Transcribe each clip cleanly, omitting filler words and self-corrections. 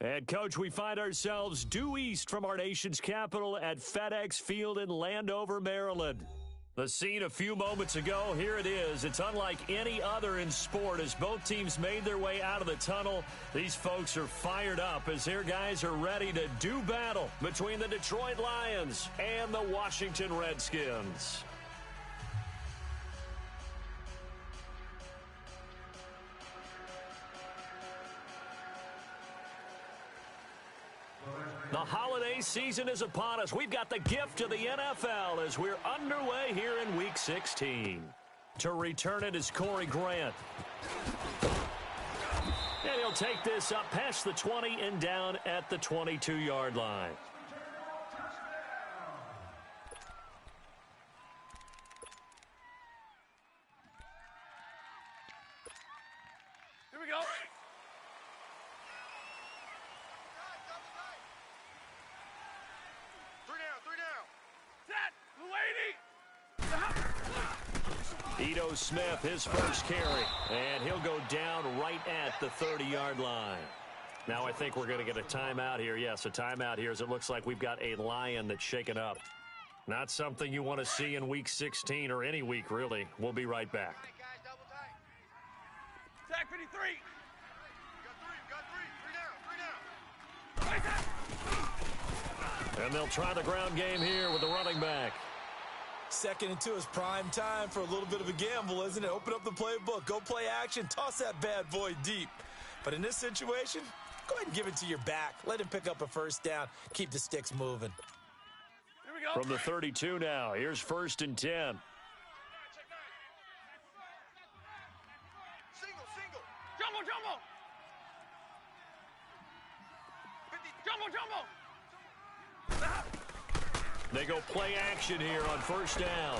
And, Coach, we find ourselves due east from our nation's capital at FedEx Field in Landover, Maryland. The scene a few moments ago, here it is. It's unlike any other in sport as both teams made their way out of the tunnel. These folks are fired up as their guys are ready to do battle between the Detroit Lions and the Washington Redskins. The holiday season is upon us. We've got the gift of the NFL as we're underway here in Week 16. To return it is Corey Grant. And he'll take this up past the 20 and down at the 22-yard line. Here we go. Ito Smith, his first carry, and he'll go down right at the 30-yard line. Now I think we're going to get a timeout here. Yes, a timeout here as it looks like we've got a Lion that's shaken up. Not something you want to see in Week 16 or any week, really. We'll be right back. Attack 53. And they'll try the ground game here with the running back. 2nd and 2 is prime time for a little bit of a gamble, isn't it? Open up the playbook, go play action, toss that bad boy deep. But in this situation, go ahead and give it to your back. Let him pick up a first down. Keep the sticks moving. Here we go. From the 32 now, here's 1st and 10. Single. Jumbo. Jumbo. They go play action here on 1st down.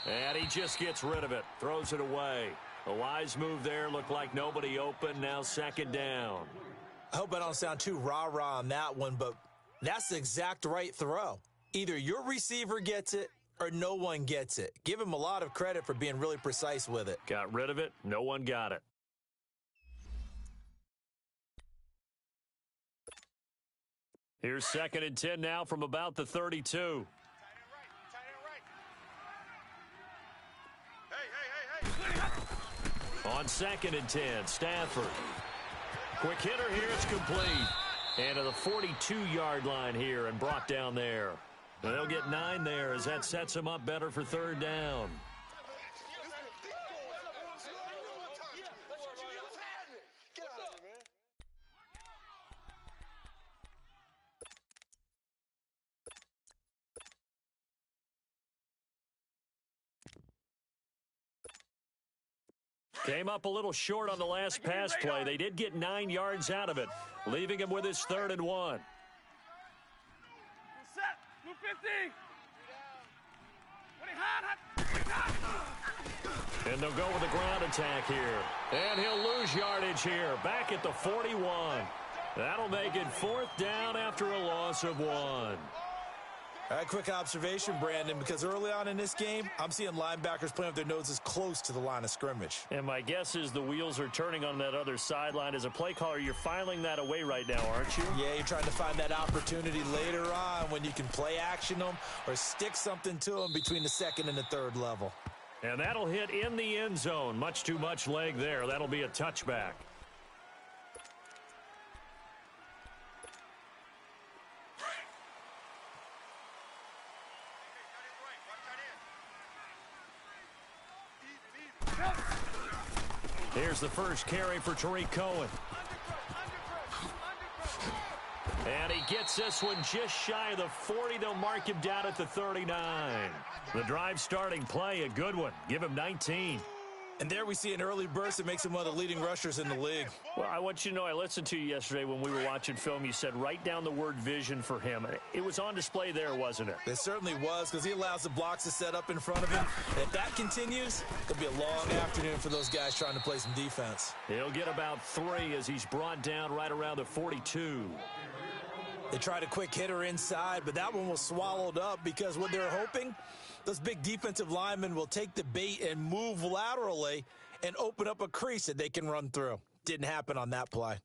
And he just gets rid of it, throws it away. A wise move there, looked like nobody open, now 2nd down. I hope I don't sound too rah-rah on that one, but that's the exact right throw. Either your receiver gets it or no one gets it. Give him a lot of credit for being really precise with it. Got rid of it, no one got it. Here's 2nd and 10 now from about the 32. On 2nd and 10, Stafford. Quick hitter here, it's complete. And to the 42-yard line here and brought down there. And they'll get 9 there as that sets them up better for 3rd down. Came up a little short on the last pass play. They did get 9 yards out of it, leaving him with his 3rd and 1. Set. Move 50. And they'll go with a ground attack here. And he'll lose yardage here. Back at the 41. That'll make it 4th down after a loss of 1. All right, quick observation, Brandon, because early on in this game, I'm seeing linebackers playing with their noses close to the line of scrimmage. And my guess is the wheels are turning on that other sideline. As a play caller, you're filing that away right now, aren't you? Yeah, you're trying to find that opportunity later on when you can play action them or stick something to them between the 2nd and the 3rd level. And that'll hit in the end zone. Much too much leg there. That'll be a touchback. Here's the first carry for Tariq Cohen. And he gets this one just shy of the 40. They'll mark him down at the 39. The drive starting play, a good one. Give him 19. And there we see an early burst that makes him one of the leading rushers in the league. Well, I want you to know, I listened to you yesterday when we were watching film. You said write down the word vision for him. It was on display there, wasn't it? It certainly was, because he allows the blocks to set up in front of him. And if that continues, it'll be a long afternoon for those guys trying to play some defense. He'll get about 3 as he's brought down right around the 42. They tried a quick hitter inside, but that one was swallowed up because what they're hoping, those big defensive linemen will take the bait and move laterally and open up a crease that they can run through. Didn't happen on that play.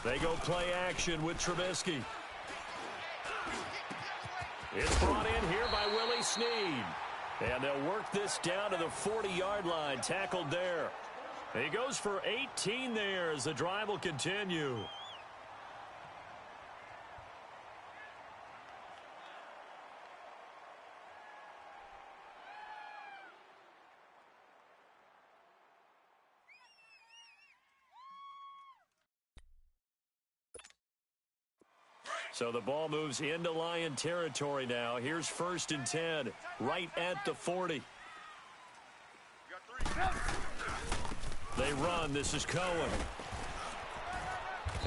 They go play action with Trubisky. It's brought in here by Willie Snead. And they'll work this down to the 40-yard line, tackled there. He goes for 18 there as the drive will continue. So the ball moves into Lion territory now. Here's 1st and 10, right at the 40. They run. This is Cohen.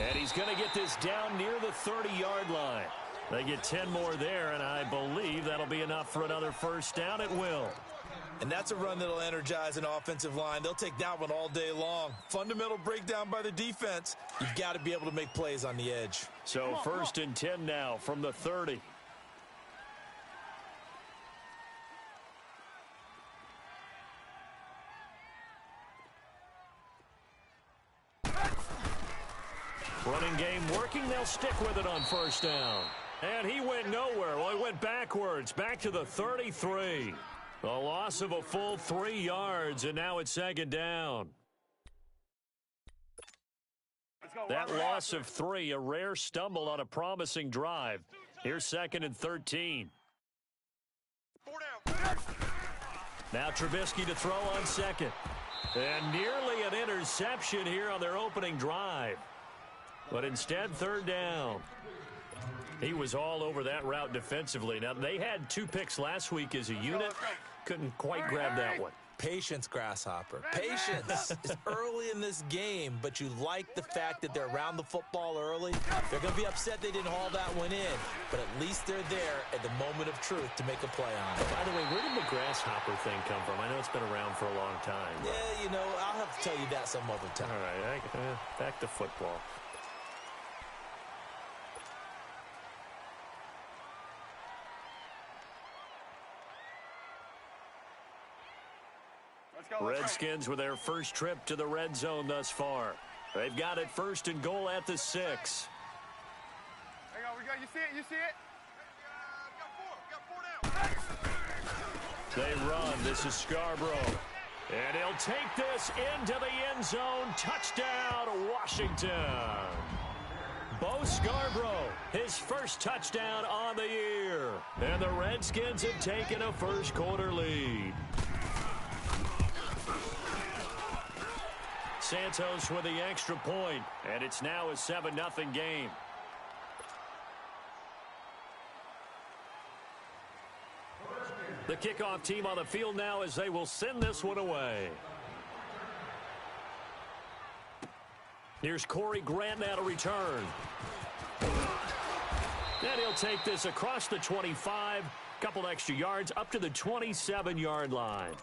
And he's going to get this down near the 30-yard line. They get 10 more there, and I believe that'll be enough for another 1st down. It will. And that's a run that'll energize an offensive line. They'll take that one all day long. Fundamental breakdown by the defense. You've got to be able to make plays on the edge. So 1st and 10 now from the 30. Running game working. They'll stick with it on 1st down. And he went nowhere. Well, he went backwards, back to the 33. A loss of a full 3 yards, and now it's 2nd down. That loss of 3, a rare stumble on a promising drive. Here's 2nd and 13. Now Trubisky to throw on 2nd. And nearly an interception here on their opening drive. But instead, 3rd down. He was all over that route defensively. Now, they had 2 picks last week as a unit. Couldn't quite grab that one. Patience, Grasshopper. Patience. It's early in this game, but you like the fact that they're around the football early. They're going to be upset they didn't haul that one in, but at least they're there at the moment of truth to make a play on it. By the way, where did the Grasshopper thing come from? I know it's been around for a long time. Yeah, you know, I'll have to tell you that some other time. All right, back to football. Redskins with their first trip to the red zone thus far. They've got it 1st and goal at the 6. Hang on, you see it? You see it? They run. This is Scarborough. And he'll take this into the end zone. Touchdown, Washington. Bo Scarborough, his first touchdown on the year. And the Redskins have taken a first quarter lead. Santos with the extra point, and it's now a 7-0 game. The kickoff team on the field now as they will send this one away. Here's Corey Grant now to return. And he'll take this across the 25, couple extra yards up to the 27-yard line.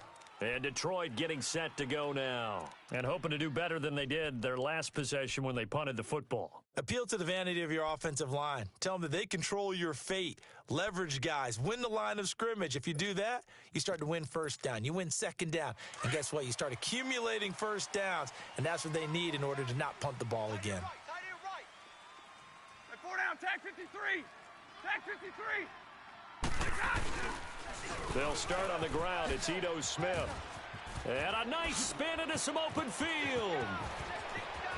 And Detroit getting set to go now. And hoping to do better than they did their last possession when they punted the football. Appeal to the vanity of your offensive line. Tell them that they control your fate. Leverage guys. Win the line of scrimmage. If you do that, you start to win 1st down. You win 2nd down. And guess what? You start accumulating 1st downs. And that's what they need in order to not punt the ball again. Right. 4 down, tag 53. Tag 53. They'll start on the ground. It's Ito Smith. And a nice spin into some open field.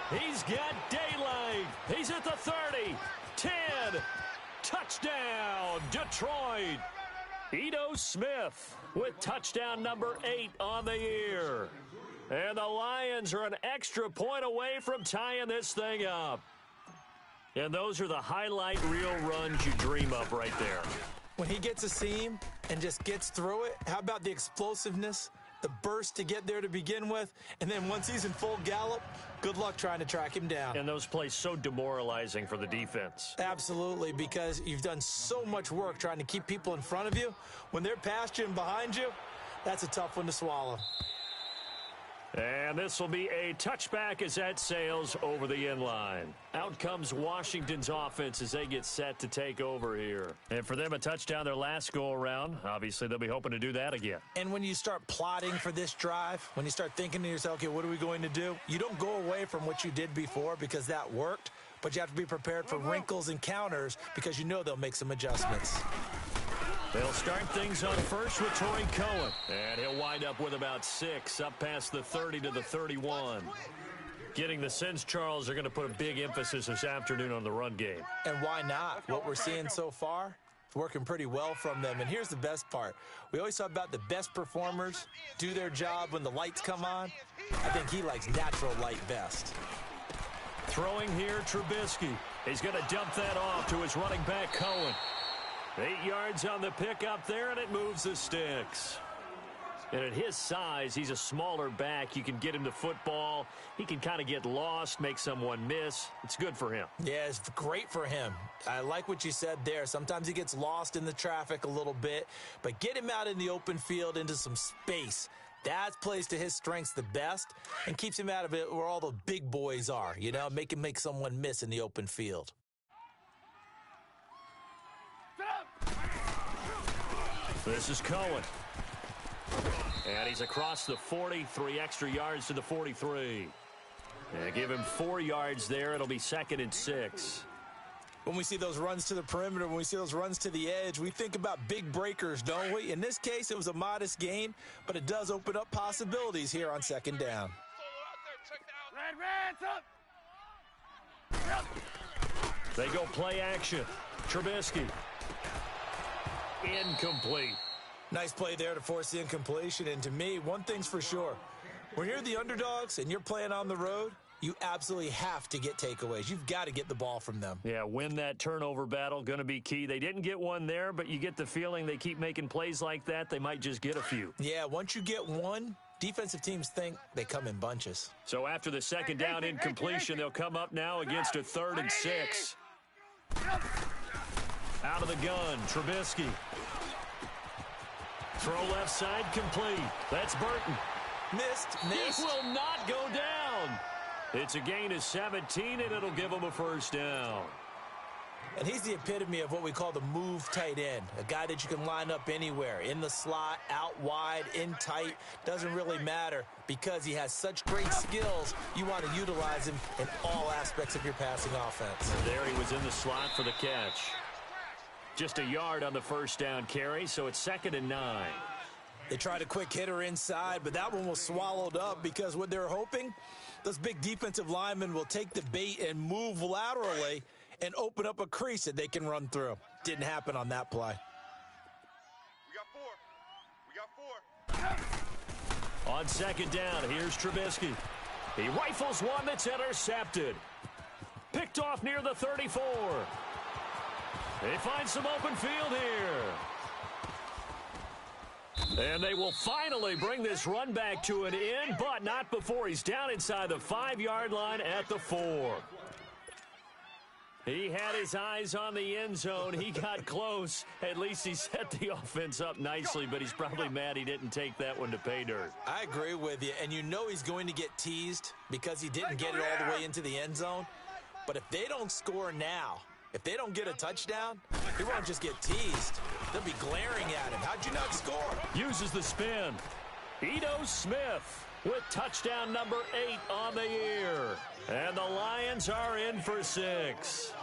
He's got daylight. He's at the 30. 10. Touchdown, Detroit. Ito Smith with touchdown number 8 on the year. And the Lions are an extra point away from tying this thing up. And those are the highlight reel runs you dream of right there. When he gets a seam and just gets through it, how about the explosiveness, the burst to get there to begin with, and then once he's in full gallop, good luck trying to track him down. And those plays so demoralizing for the defense. Absolutely, because you've done so much work trying to keep people in front of you. When they're past you and behind you, that's a tough one to swallow. And this will be a touchback as that sails over the end line. Out comes Washington's offense as they get set to take over here. And for them, a touchdown their last go-around. Obviously, they'll be hoping to do that again. And when you start plotting for this drive, when you start thinking to yourself, okay, what are we going to do? You don't go away from what you did before because that worked, but you have to be prepared for wrinkles and counters because you know they'll make some adjustments. They'll start things on first with Torrey Cohen. And he'll wind up with about 6, up past the 30 to the 31. Getting the sense, Charles, are going to put a big emphasis this afternoon on the run game. And why not? What we're seeing so far, it's working pretty well from them. And here's the best part. We always talk about the best performers do their job when the lights come on. I think he likes natural light best. Throwing here, Trubisky. He's going to dump that off to his running back, Cohen. 8 yards on the pickup there, and it moves the sticks. And at his size, he's a smaller back. You can get him the football. He can kind of get lost, make someone miss. It's good for him. Yeah, it's great for him. I like what you said there. Sometimes he gets lost in the traffic a little bit, but get him out in the open field into some space. That plays to his strengths the best and keeps him out of it where all the big boys are, you know, make him make someone miss in the open field. This is Cohen. And he's across the 40, 3 extra yards to the 43. And give him 4 yards there. It'll be 2nd and 6. When we see those runs to the perimeter, when we see those runs to the edge, we think about big breakers, don't we? In this case, it was a modest gain, but it does open up possibilities here on 2nd down. They go play action. Trubisky. Incomplete. Nice play there to force the incompletion. And to me, one thing's for sure. When you're the underdogs and you're playing on the road, you absolutely have to get takeaways. You've got to get the ball from them. Yeah, win that turnover battle, going to be key. They didn't get one there, but you get the feeling they keep making plays like that, they might just get a few. Yeah, once you get one, defensive teams think they come in bunches. So after the 2nd down incompletion, they'll come up now against a 3rd and 6. Out of the gun, Trubisky. Throw left side, complete. That's Burton. Missed. He will not go down. It's a gain of 17, and it'll give him a 1st down. And he's the epitome of what we call the move tight end, a guy that you can line up anywhere, in the slot, out wide, in tight, doesn't really matter because he has such great skills. You want to utilize him in all aspects of your passing offense. There he was in the slot for the catch. Just a yard on the 1st down carry, so it's 2nd and 9. They tried a quick hitter inside, but that one was swallowed up because what they're hoping, those big defensive linemen will take the bait and move laterally and open up a crease that they can run through. Didn't happen on that play. We got 4. On 2nd down, here's Trubisky. He rifles one that's intercepted. Picked off near the 34. They find some open field here. And they will finally bring this run back to an end, but not before he's down inside the 5-yard line at the 4. He had his eyes on the end zone. He got close. At least he set the offense up nicely, but he's probably mad he didn't take that one to pay dirt. I agree with you, and you know he's going to get teased because he didn't get it all the way into the end zone. But if they don't score now, if they don't get a touchdown, he won't just get teased. They'll be glaring at him. How'd you not score? Uses the spin. Ito Smith with touchdown number 8 on the year. And the Lions are in for 6.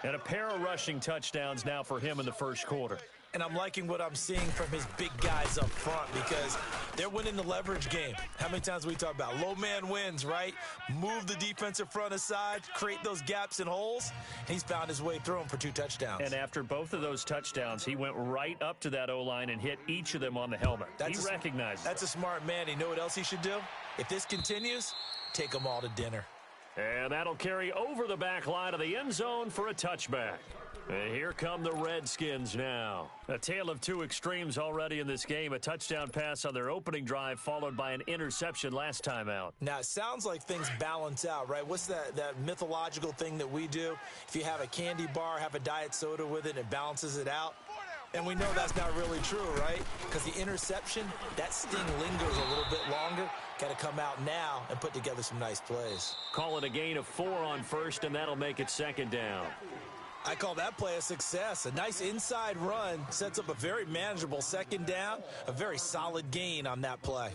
And a pair of rushing touchdowns now for him in the first quarter. And I'm liking what I'm seeing from his big guys up front because they're winning the leverage game. How many times we talk about low man wins, right? Move the defensive front aside, create those gaps and holes. He's found his way through them for 2 touchdowns. And after both of those touchdowns, he went right up to that O-line and hit each of them on the helmet. He recognizes That's a smart man. You know what else he should do? If this continues, take them all to dinner. And that'll carry over the back line of the end zone for a touchback. And here come the Redskins now. A tale of 2 extremes already in this game. A touchdown pass on their opening drive followed by an interception last time out. Now, it sounds like things balance out, right? What's that mythological thing that we do? If you have a candy bar, have a diet soda with it, and it balances it out. And we know that's not really true, right? Because the interception, that sting lingers a little bit longer. Got to come out now and put together some nice plays. Call it a gain of 4 on first, and that'll make it second down. I call that play a success. A nice inside run sets up a very manageable second down, a very solid gain on that play.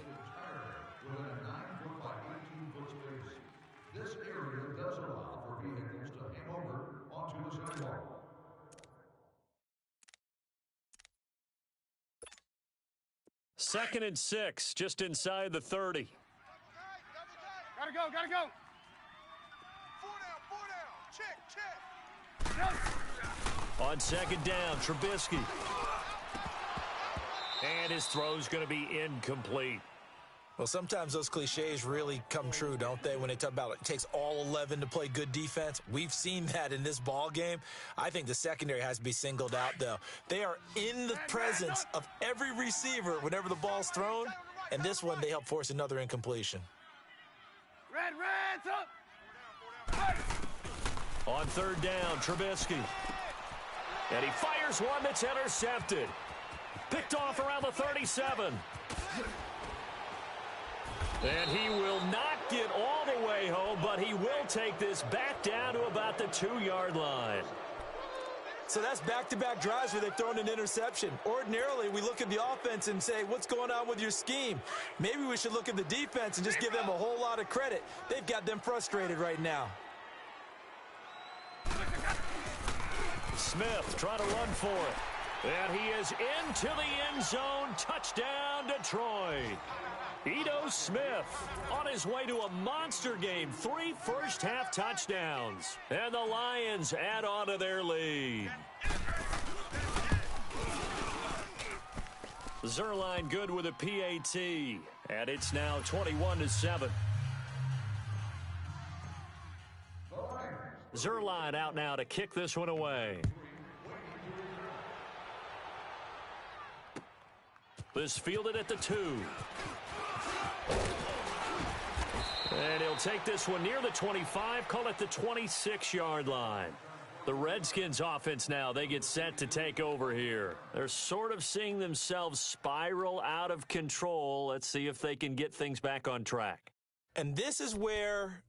This area does allow for vehicles to hang over onto the sidewalk. Second and 6, just inside the 30. Gotta go, gotta go. 4 down, check. On second down, Trubisky. And his throw's going to be incomplete. Well, sometimes those cliches really come true, don't they, when they talk about it takes all 11 to play good defense? We've seen that in this ball game. I think the secondary has to be singled out, though. They are in the presence of every receiver whenever the ball's thrown, and this one they help force another incompletion. Red's up. On third down, Trubisky. And he fires one that's intercepted. Picked off around the 37. And he will not get all the way home, but he will take this back down to about the 2-yard line. So that's back-to-back drives where they've thrown an interception. Ordinarily, we look at the offense and say, what's going on with your scheme? Maybe we should look at the defense and just give them a whole lot of credit. They've got them frustrated right now. Smith trying to run for it. And he is into the end zone. Touchdown, Detroit. Ito Smith on his way to a monster game. 3 first-half touchdowns. And the Lions add on to their lead. Zerline good with a PAT. And it's now 21-7. Zerline out now to kick this one away. This fielded at the 2. And he'll take this one near the 25, call it the 26-yard line. The Redskins offense now, they get set to take over here. They're sort of seeing themselves spiral out of control. Let's see if they can get things back on track. And this is where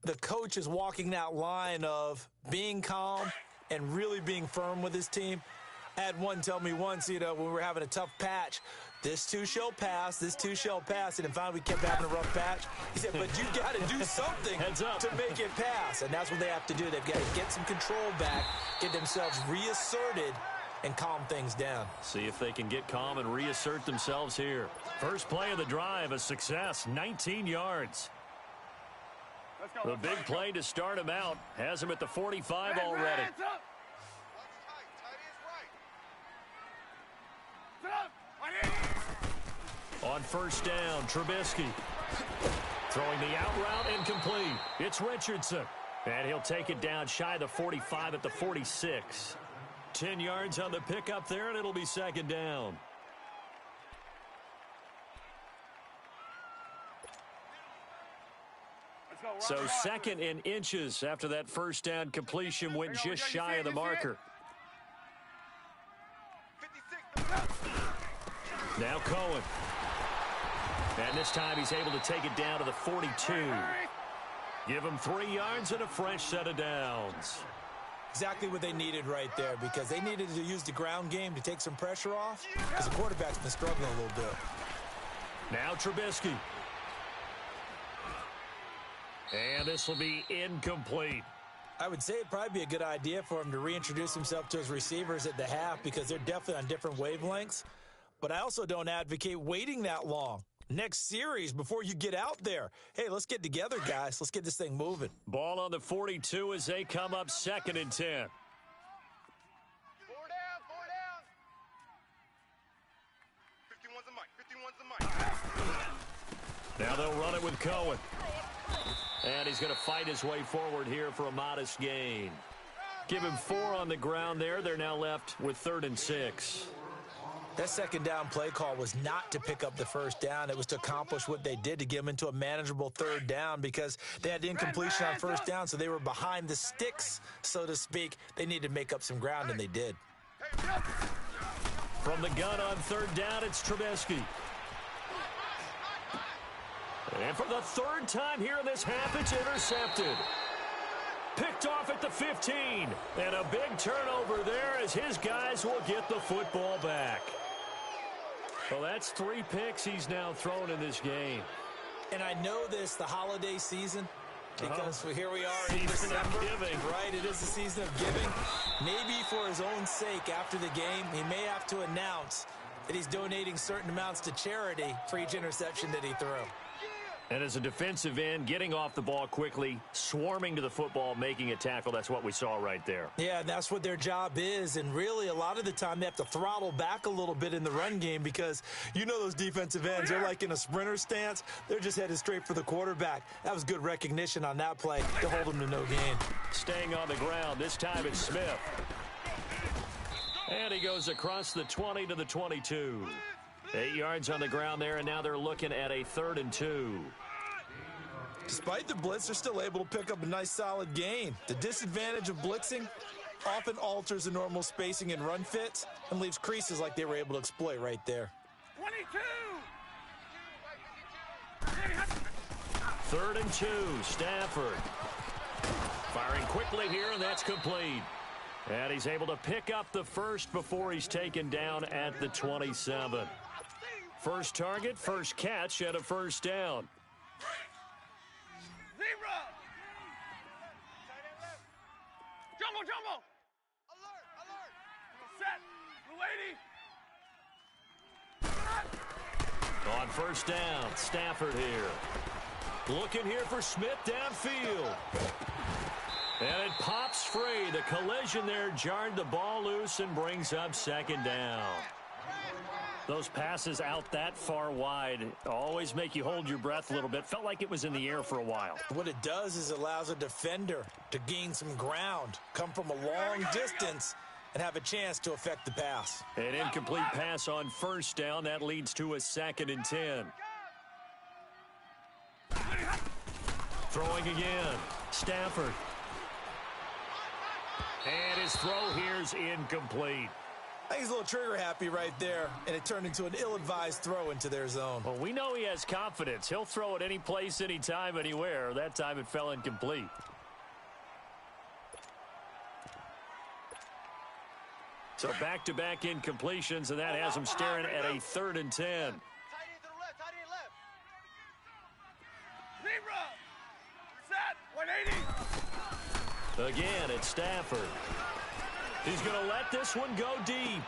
the coach is walking that line of being calm and really being firm with his team. I had one tell me once, when we were having a tough patch, this too shall pass, this too shall pass, and then finally we kept having a rough patch. He said, but you got to do something to make it pass, and that's what they have to do. They've got to get some control back, get themselves reasserted, and calm things down. See if they can get calm and reassert themselves here. First play of the drive, a success, 19 yards. Let's go. The big play to start him out has him at the 45 already. Red's up. On first down, Trubisky. Throwing the out route incomplete. It's Richardson. And he'll take it down shy of the 45 at the 46. 10 yards on the pickup there, and it'll be second down. So second in inches after that first down completion went just shy of the marker. Now Cohen. And this time he's able to take it down to the 42. Give him 3 yards and a fresh set of downs. Exactly what they needed right there, because they needed to use the ground game to take some pressure off, because the quarterback's been struggling a little bit. Now Trubisky. And this will be incomplete. I would say it'd probably be a good idea for him to reintroduce himself to his receivers at the half, because they're definitely on different wavelengths. But I also don't advocate waiting that long. Next series before you get out there. Hey, let's get together, guys. Let's get this thing moving. Ball on the 42 as they come up second and 10. 4 down. Now they'll run it with Cohen. And he's going to fight his way forward here for a modest gain. Give him 4 on the ground there. They're now left with 3rd and 6. That second down play call was not to pick up the first down. It was to accomplish what they did, to get them into a manageable 3rd down, because they had incompletion on first down, so they were behind the sticks, so to speak. They needed to make up some ground, and they did. From the gun on third down, it's Trubisky. And for the third time here in this half, it's intercepted. Picked off at the 15. And a big turnover there as his guys will get the football back. Well, that's 3 picks he's now thrown in this game. And I know this, the holiday season, because here we are in Season of December. giving. Right, it is the season of giving. Maybe for his own sake, after the game, he may have to announce that he's donating certain amounts to charity for each interception that he threw. And as a defensive end, getting off the ball quickly, swarming to the football, making a tackle, that's what we saw right there. Yeah, and that's what their job is. And really, a lot of the time, they have to throttle back a little bit in the run game because you know those defensive ends, they're like in a sprinter stance. They're just headed straight for the quarterback. That was good recognition on that play to hold him to no gain. Staying on the ground, this time it's Smith. And he goes across the 20 to the 22. 8 yards on the ground there, and now they're looking at a 3rd and 2. Despite the blitz, they're still able to pick up a nice solid gain. The disadvantage of blitzing often alters the normal spacing and run fits and leaves creases like they were able to exploit right there. 3rd and 2, Stafford. Firing quickly here, and that's complete. And he's able to pick up the first before he's taken down at the 27. First target, first catch, and a first down. 0. Jumbo. Alert. Set. 280. On first down, Stafford here. Looking here for Smith downfield. And it pops free. The collision there jarred the ball loose and brings up 2nd down. Those passes out that far wide always make you hold your breath a little bit. Felt like it was in the air for a while. What it does is it allows a defender to gain some ground, come from a long distance, and have a chance to affect the pass. An incomplete pass on first down. That leads to a 2nd and 10. Throwing again. Stafford. And his throw here's incomplete. I think he's a little trigger happy right there, and it turned into an ill-advised throw into their zone. Well, we know he has confidence. He'll throw it any place, anytime, anywhere. That time it fell incomplete. So back-to-back incompletions, and that has him staring at a 3rd and 10. Tight end to the left. 0. Set. 180. Again, it's Stafford. He's going to let this one go deep.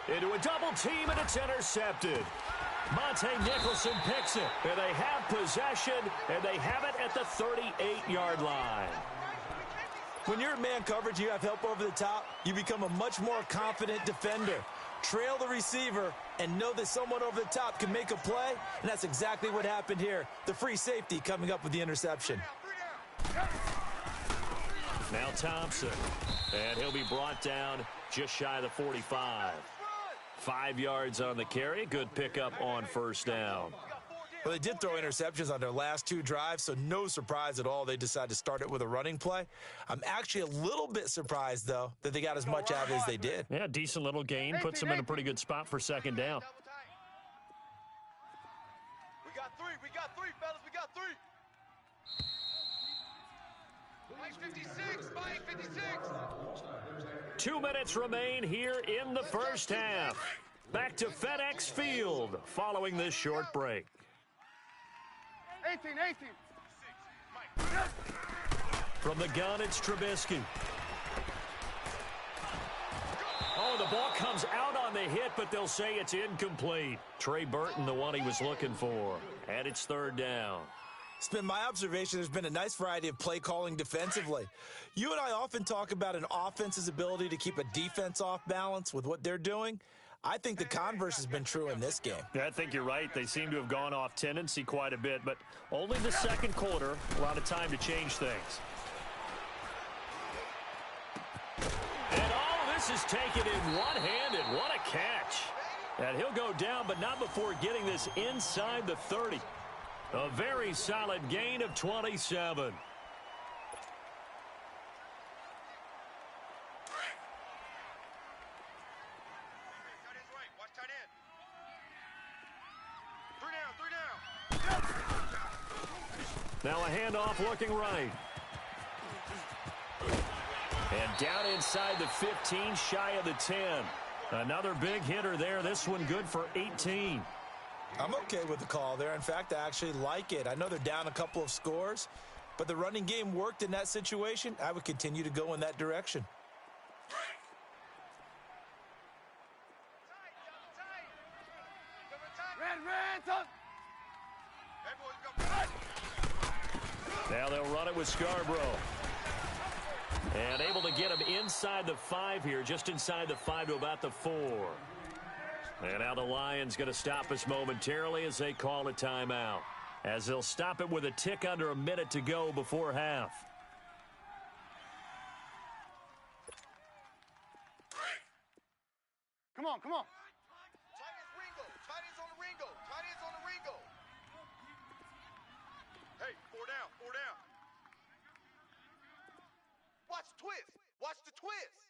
Into a double team, and it's intercepted. Monte Nicholson picks it, and they have possession, and they have it at the 38-yard line. When you're in man coverage, you have help over the top, you become a much more confident defender. Trail the receiver and know that someone over the top can make a play, and that's exactly what happened here. The free safety coming up with the interception. Now Thompson, and he'll be brought down just shy of the 45. 5 yards on the carry. Good pickup on first down. Well, they did throw interceptions on their last 2 drives, so no surprise at all they decided to start it with a running play. I'm actually a little bit surprised, though, that they got as much out of it as they did. Yeah, decent little gain. Puts them in a pretty good spot for 2nd down. We got 3, fellas. We got 3. Mike 56. 2 minutes remain here in the first half. Back to FedEx Field following this short break. 18. From the gun, it's Trubisky. Oh, the ball comes out on the hit, but they'll say it's incomplete. Trey Burton, the one he was looking for. And it's 3rd down. It's been my observation there's been a nice variety of play calling defensively. You and I often talk about an offense's ability to keep a defense off balance with what they're doing. I think the converse has been true in this game. Yeah, I think you're right. They seem to have gone off tendency quite a bit, but only the 2nd quarter, a lot of time to change things. And all this is taken in one-handed. What a catch. And he'll go down, but not before getting this inside the 30. A very solid gain of 27. Now a handoff looking right. And down inside the 15, shy of the 10. Another big hitter there. This one good for 18. I'm okay with the call there. In fact, I actually like it. I know they're down a couple of scores, but the running game worked in that situation. I would continue to go in that direction. Now they'll run it with Scarborough. And able to get him inside the 5 here, just inside the 5 to about the 4. And now the Lions going to stop us momentarily as they call a timeout. As they'll stop it with a tick under a minute to go before half. Come on, come on. Tight ends Ringo. Tight ends on the Ringo. Tight ends on the Ringo. Hey, 4 down, 4 down. Watch the twist. Watch the twist.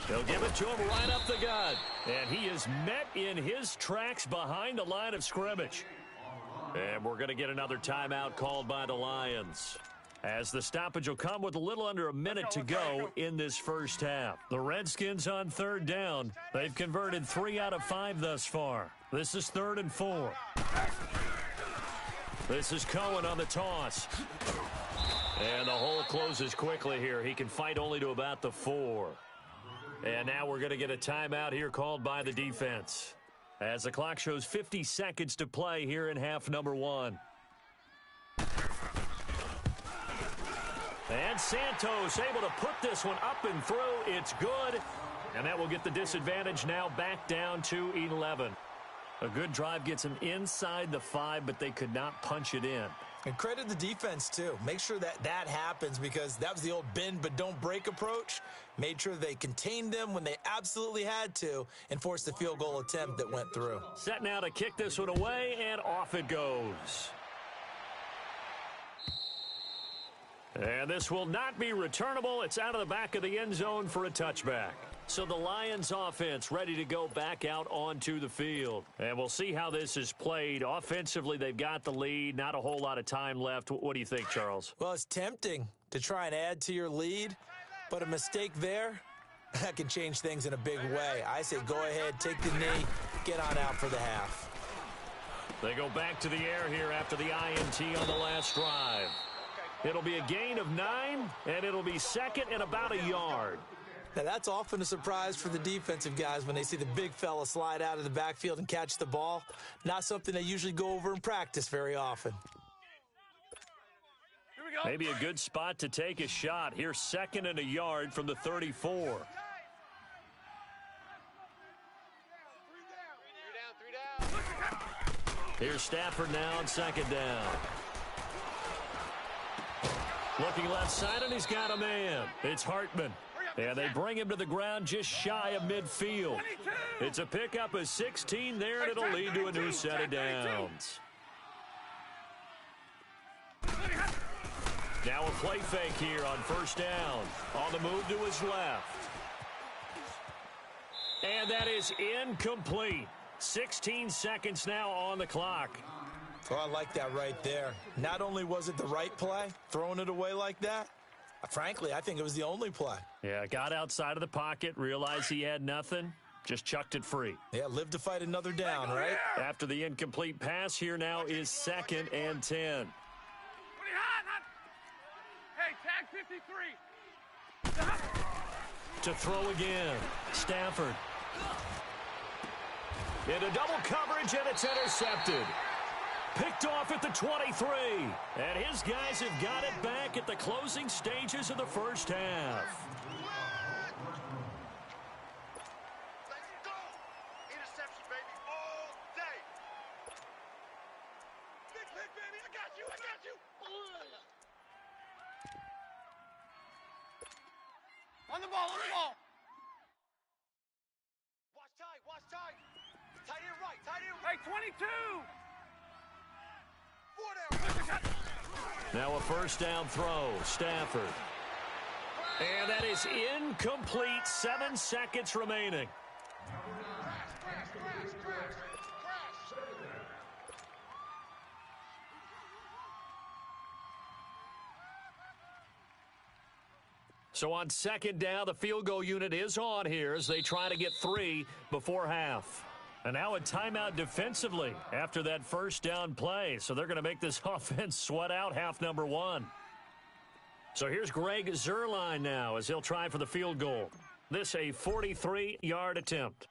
They'll give it to him right up the gut. And he is met in his tracks behind the line of scrimmage. And we're going to get another timeout called by the Lions, as the stoppage will come with a little under a minute to go in this first half. The Redskins on 3rd down. They've converted 3 out of 5 thus far. This is 3rd and 4. This is Cohen on the toss. And the hole closes quickly here. He can fight only to about the 4. And now we're going to get a timeout here called by the defense, as the clock shows 50 seconds to play here in half number 1. And Santos able to put this one up and through. It's good. And that will get the disadvantage now back down to 11. A good drive gets them inside the 5, but they could not punch it in. And credit the defense, too. Make sure that that happens, because that was the old bend but don't break approach. Made sure they contained them when they absolutely had to and forced the field goal attempt that went through. Set now to kick this one away, and off it goes. And this will not be returnable. It's out of the back of the end zone for a touchback. So the Lions offense ready to go back out onto the field. And we'll see how this is played. Offensively, they've got the lead. Not a whole lot of time left. What do you think, Charles? Well, it's tempting to try and add to your lead, but a mistake there, that can change things in a big way. I say go ahead, take the knee, get on out for the half. They go back to the air here after the INT on the last drive. It'll be a gain of 9, and it'll be 2nd and about a yard. Now, that's often a surprise for the defensive guys when they see the big fella slide out of the backfield and catch the ball. Not something they usually go over in practice very often. Here we go. Maybe a good spot to take a shot. Here's 2nd and a yard from the 34. 3 down. Here's Stafford now on 2nd down. Looking left side, and he's got a man. It's Hartman. And they bring him to the ground just shy of midfield. It's a pickup of 16 there, and it'll lead to a new set of downs. Now a play fake here on 1st down. On the move to his left. And that is incomplete. 16 seconds now on the clock. Oh, I like that right there. Not only was it the right play, throwing it away like that, frankly, I think it was the only play. Yeah, got outside of the pocket, realized he had nothing, just chucked it free. Yeah, live to fight another down, right? After the incomplete pass, here now is 2nd and 10. Hey, tag 53. To throw again, Stafford. Into double coverage, and it's intercepted. Picked off at the 23. And his guys have got it back at the closing stages of the first half. Let's go. Interception, baby, all day. Big pick, baby. I got you. I got you. On the ball, on the ball. Watch tight, watch tight. Tight end right, tight end Hey, right. 22. 4 down. Now a 1st down throw, Stafford. And that is incomplete. 7 seconds remaining. Crash. So on second down, the field goal unit is on here as they try to get 3 before half. And now a timeout defensively after that first down play. So they're going to make this offense sweat out half number 1. So here's Greg Zuerlein now as he'll try for the field goal. This a 43-yard attempt.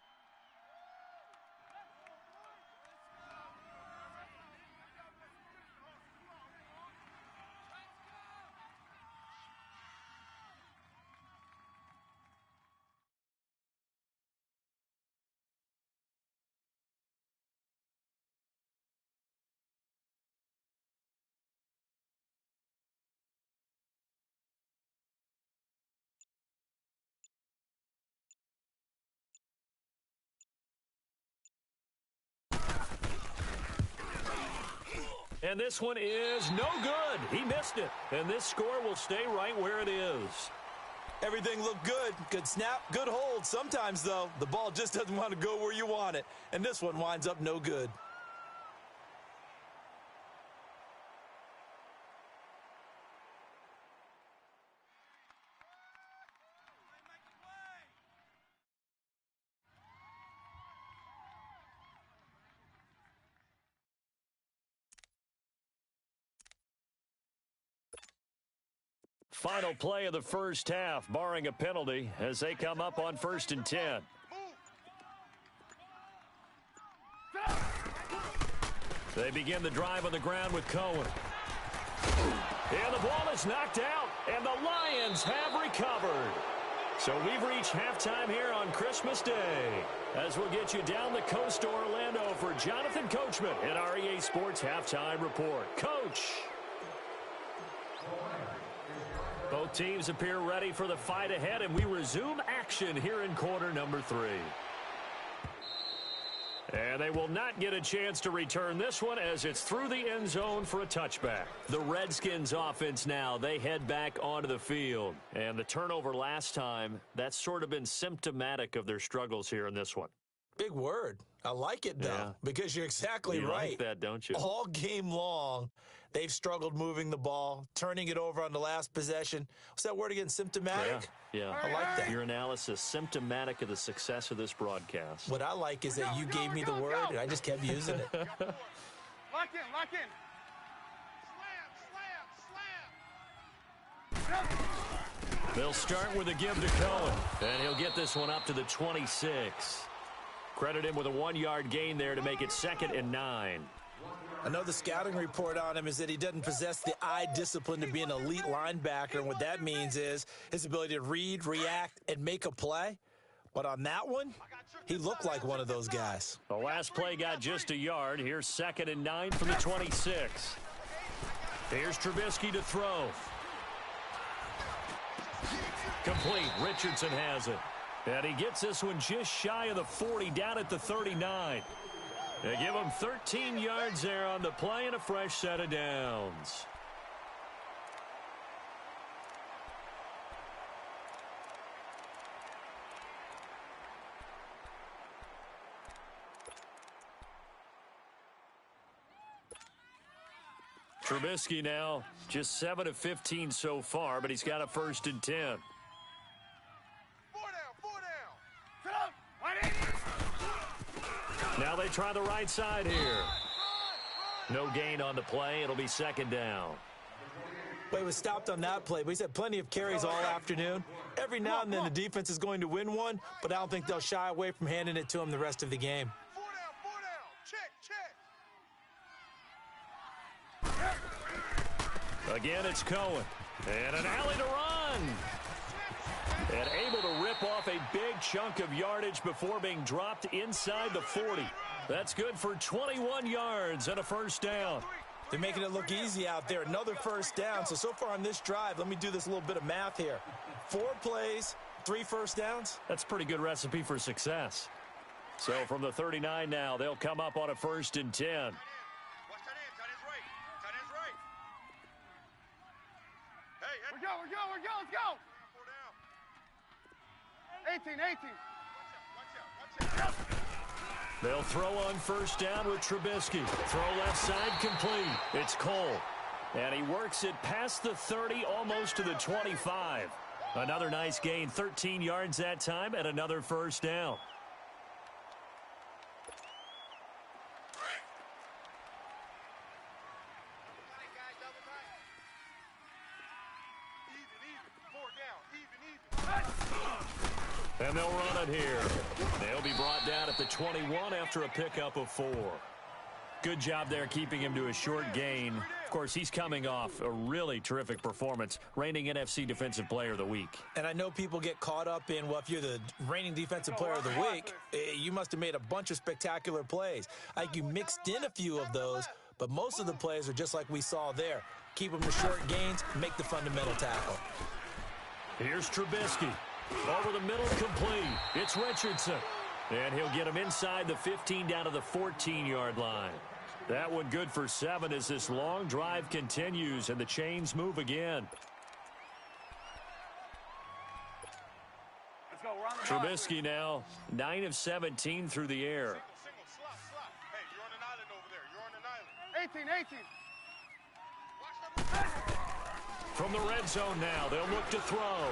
And this one is no good. He missed it. And this score will stay right where it is. Everything looked good. Good snap, good hold. Sometimes, though, the ball just doesn't want to go where you want it. And this one winds up no good. Final play of the first half, barring a penalty, as they come up on 1st and 10. They begin the drive on the ground with Cohen. And the ball is knocked out, and the Lions have recovered. So we've reached halftime here on Christmas Day, as we'll get you down the coast to Orlando for Jonathan Coachman in our EA Sports Halftime Report. Coach. Both teams appear ready for the fight ahead, and we resume action here in quarter number 3. And they will not get a chance to return this one as it's through the end zone for a touchback. The Redskins offense now, they head back onto the field. And the turnover last time, that's sort of been symptomatic of their struggles here in this one. Big word. I like it, though, because you're exactly right. You like that, don't you? All game long, they've struggled moving the ball, turning it over on the last possession. What's that word again? Symptomatic? Yeah. I like that. Your analysis, symptomatic of the success of this broadcast. What I like is that you gave me the word, and I just kept using it. Lock in, lock in. Slam, slam, slam. They'll start with a give to Cohen, and he'll get this one up to the 26. Credit him with a 1-yard gain there to make it 2nd and 9. I know the scouting report on him is that he doesn't possess the eye discipline to be an elite linebacker, and what that means is his ability to read, react, and make a play. But on that one, he looked like one of those guys. The last play got just a yard. Here's 2nd and 9 from the 26. Here's Trubisky to throw. Complete. Richardson has it. And he gets this one just shy of the 40, down at the 39. They give him 13 yards there on the play and a fresh set of downs. Trubisky now just 7 of 15 so far, but he's got a 1st and 10. Now they try the right side here. No gain on the play. It'll be 2nd down. Well, he was stopped on that play, but he's had plenty of carries all afternoon. Every now and then the defense is going to win one, but I don't think they'll shy away from handing it to him the rest of the game. 4 down. Check. Again, it's Cohen. And an alley to run. And able to rip off a big chunk of yardage before being dropped inside the 40. That's good for 21 yards and a 1st down. They're making it look easy out there. Another 1st down. So far on this drive, let me do this little bit of math here. 4 plays, 3 1st downs. That's a pretty good recipe for success. So from the 39 now, they'll come up on a 1st and 10. Watch tight end. Tight end's right. Tight end's right. Hey, We're go. Let's go. 4 down. 18. Watch out. They'll throw on 1st down with Trubisky. Throw left side complete. It's Cole. And he works it past the 30, almost to the 25. Another nice gain, 13 yards that time, and another first down. And they'll run it here. They'll be brought down at the 21 after a pickup of 4. Good job there keeping him to a short gain. Of course, he's coming off a really terrific performance, reigning NFC Defensive Player of the Week. And I know people get caught up in, well, if you're the reigning Defensive Player of the Week, you must have made a bunch of spectacular plays. I think you mixed in a few of those, but most of the plays are just like we saw there. Keep them to short gains, make the fundamental tackle. Here's Trubisky. Over the middle, complete. It's Richardson. And he'll get him inside the 15 down to the 14-yard line. That one good for 7 as this long drive continues and the chains move again. Let's go. We're on the Trubisky now 9 of 17 through the air. Single, slot. Hey, you're on an island over there. You're on an island. 18. Watch number 7. From the red zone now, they'll look to throw.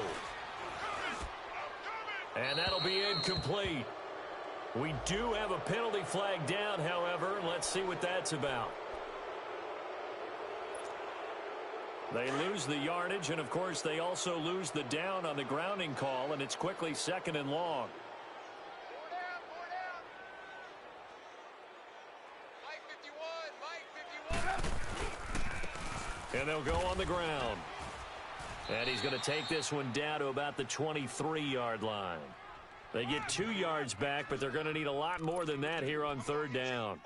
And that'll be incomplete. We do have a penalty flag down, however. Let's see what that's about. They lose the yardage, and, of course, they also lose the down on the grounding call, and it's quickly 2nd and long. 4 down. Mike 51. And they'll go on the ground. And he's going to take this one down to about the 23-yard line. They get 2 yards back, but they're going to need a lot more than that here on 3rd down.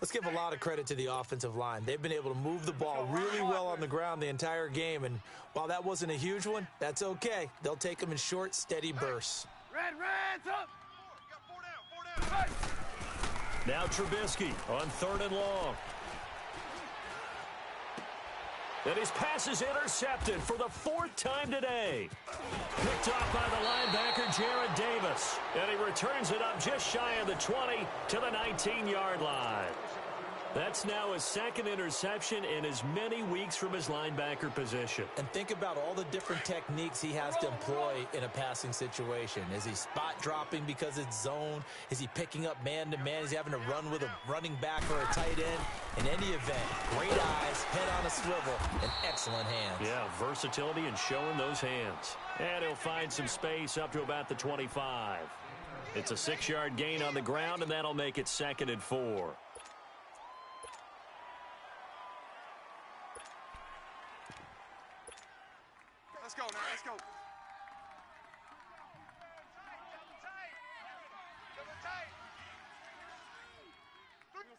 Let's give a lot of credit to the offensive line. They've been able to move the ball really well on the ground the entire game, and while that wasn't a huge one, that's okay. They'll take them in short, steady bursts. Red's up. You got 4 down. 4 down. Now Trubisky on 3rd and long. And his pass is intercepted for the 4th time today. Picked off by the linebacker, Jared Davis. And he returns it up just shy of the 20 to the 19-yard line. That's now his 2nd interception in as many weeks from his linebacker position. And think about all the different techniques he has to employ in a passing situation. Is he spot dropping because it's zone? Is he picking up man-to-man? Is he having to run with a running back or a tight end? In any event, great eyes, head on a swivel, and excellent hands. Yeah, versatility and showing those hands. And he'll find some space up to about the 25. It's a 6-yard gain on the ground, and that'll make it 2nd and 4. Let's go now. Let's go.